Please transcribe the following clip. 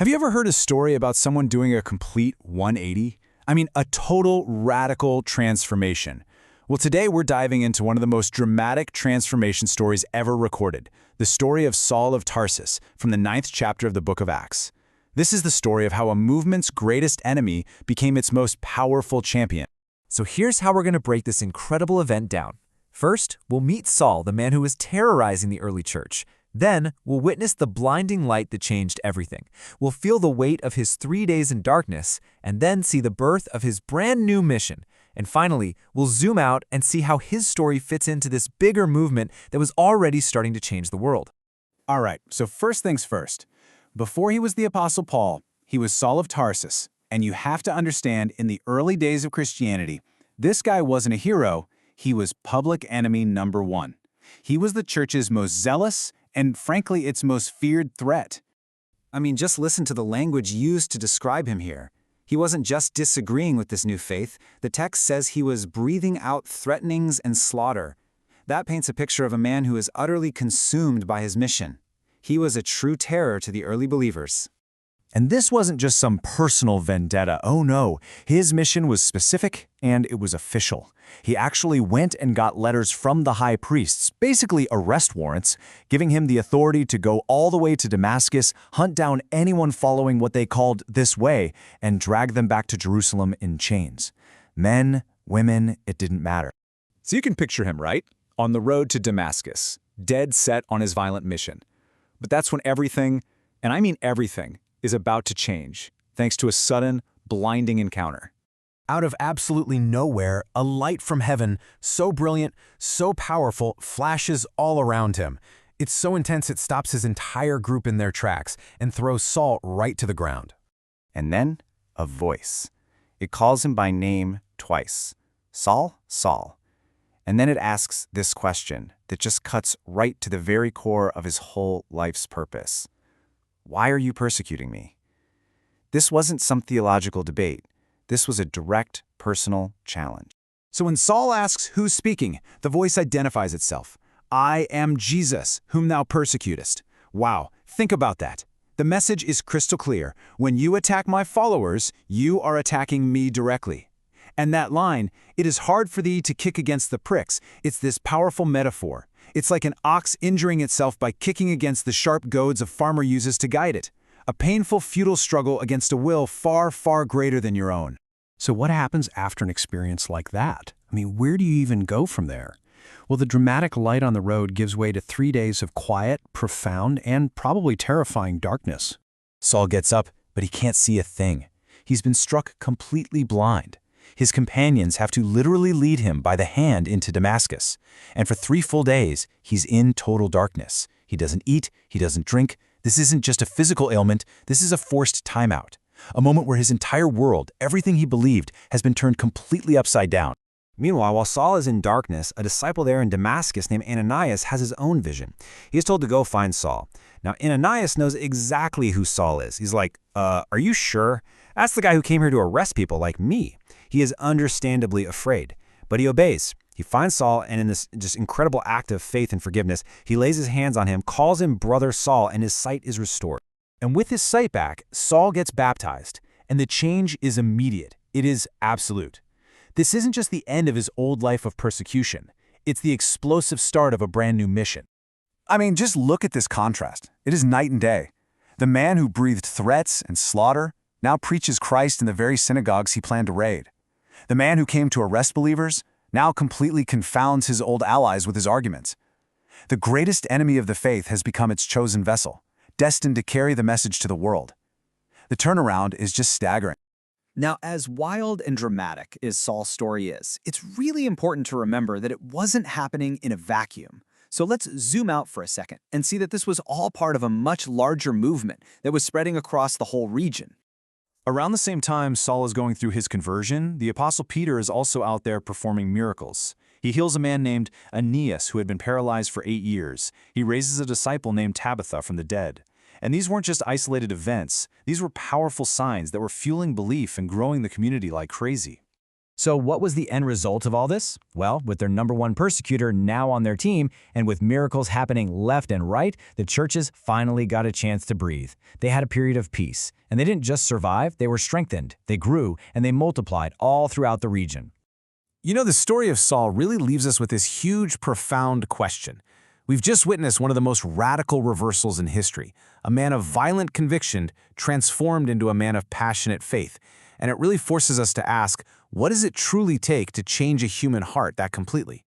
Have you ever heard a story about someone doing a complete 180? I mean, a total radical transformation. Well, today we're diving into one of the most dramatic transformation stories ever recorded, the story of Saul of Tarsus from the 9th chapter of the book of Acts. This is the story of how a movement's greatest enemy became its most powerful champion. So here's how we're going to break this incredible event down. First, we'll meet Saul, the man who was terrorizing the early church. Then, we'll witness the blinding light that changed everything. We'll feel the weight of his 3 days in darkness, and then see the birth of his brand new mission. And finally, we'll zoom out and see how his story fits into this bigger movement that was already starting to change the world. All right, so first things first. Before he was the Apostle Paul, he was Saul of Tarsus. And you have to understand, in the early days of Christianity, this guy wasn't a hero, he was public enemy number one. He was the church's most zealous and, frankly, its most feared threat. I mean, just listen to the language used to describe him here. He wasn't just disagreeing with this new faith. The text says he was breathing out threatenings and slaughter. That paints a picture of a man who is utterly consumed by his mission. He was a true terror to the early believers. And this wasn't just some personal vendetta. Oh no, his mission was specific and it was official. He actually went and got letters from the high priests, basically arrest warrants, giving him the authority to go all the way to Damascus, hunt down anyone following what they called this way, and drag them back to Jerusalem in chains. Men, women, it didn't matter. So you can picture him, right? On the road to Damascus, dead set on his violent mission. But that's when everything, and I mean everything, is about to change, thanks to a sudden, blinding encounter. Out of absolutely nowhere, a light from heaven, so brilliant, so powerful, flashes all around him. It's so intense it stops his entire group in their tracks and throws Saul right to the ground. And then, a voice. It calls him by name twice. Saul, Saul. And then it asks this question that just cuts right to the very core of his whole life's purpose. Why are you persecuting me? This wasn't some theological debate. This was a direct, personal challenge. So when Saul asks who's speaking, the voice identifies itself. I am Jesus, whom thou persecutest. Wow, think about that. The message is crystal clear. When you attack my followers, you are attacking me directly. And that line, it is hard for thee to kick against the pricks, it's this powerful metaphor. It's like an ox injuring itself by kicking against the sharp goads a farmer uses to guide it. A painful, futile struggle against a will far, far greater than your own. So what happens after an experience like that? I mean, where do you even go from there? Well, the dramatic light on the road gives way to 3 days of quiet, profound, and probably terrifying darkness. Saul gets up, but he can't see a thing. He's been struck completely blind. His companions have to literally lead him by the hand into Damascus. And for 3 full days, he's in total darkness. He doesn't eat, he doesn't drink. This isn't just a physical ailment, this is a forced timeout. A moment where his entire world, everything he believed, has been turned completely upside down. Meanwhile, while Saul is in darkness, a disciple there in Damascus named Ananias has his own vision. He is told to go find Saul. Now, Ananias knows exactly who Saul is. He's like, are you sure? That's the guy who came here to arrest people like me. He is understandably afraid, but he obeys. He finds Saul, and in this just incredible act of faith and forgiveness, he lays his hands on him, calls him brother Saul, and his sight is restored. And with his sight back, Saul gets baptized, and the change is immediate. It is absolute. This isn't just the end of his old life of persecution. It's the explosive start of a brand new mission. I mean, just look at this contrast. It is night and day. The man who breathed threats and slaughter now preaches Christ in the very synagogues he planned to raid. The man who came to arrest believers now completely confounds his old allies with his arguments. The greatest enemy of the faith has become its chosen vessel, destined to carry the message to the world. The turnaround is just staggering. Now, as wild and dramatic as Saul's story is, it's really important to remember that it wasn't happening in a vacuum. So let's zoom out for a second and see that this was all part of a much larger movement that was spreading across the whole region. Around the same time Saul is going through his conversion, the Apostle Peter is also out there performing miracles. He heals a man named Aeneas who had been paralyzed for 8 years. He raises a disciple named Tabitha from the dead. And these weren't just isolated events, these were powerful signs that were fueling belief and growing the community like crazy. So what was the end result of all this? Well, with their number one persecutor now on their team, and with miracles happening left and right, the churches finally got a chance to breathe. They had a period of peace, and they didn't just survive, they were strengthened, they grew, and they multiplied all throughout the region. You know, the story of Saul really leaves us with this huge, profound question. We've just witnessed one of the most radical reversals in history, a man of violent conviction transformed into a man of passionate faith. And it really forces us to ask, what does it truly take to change a human heart that completely?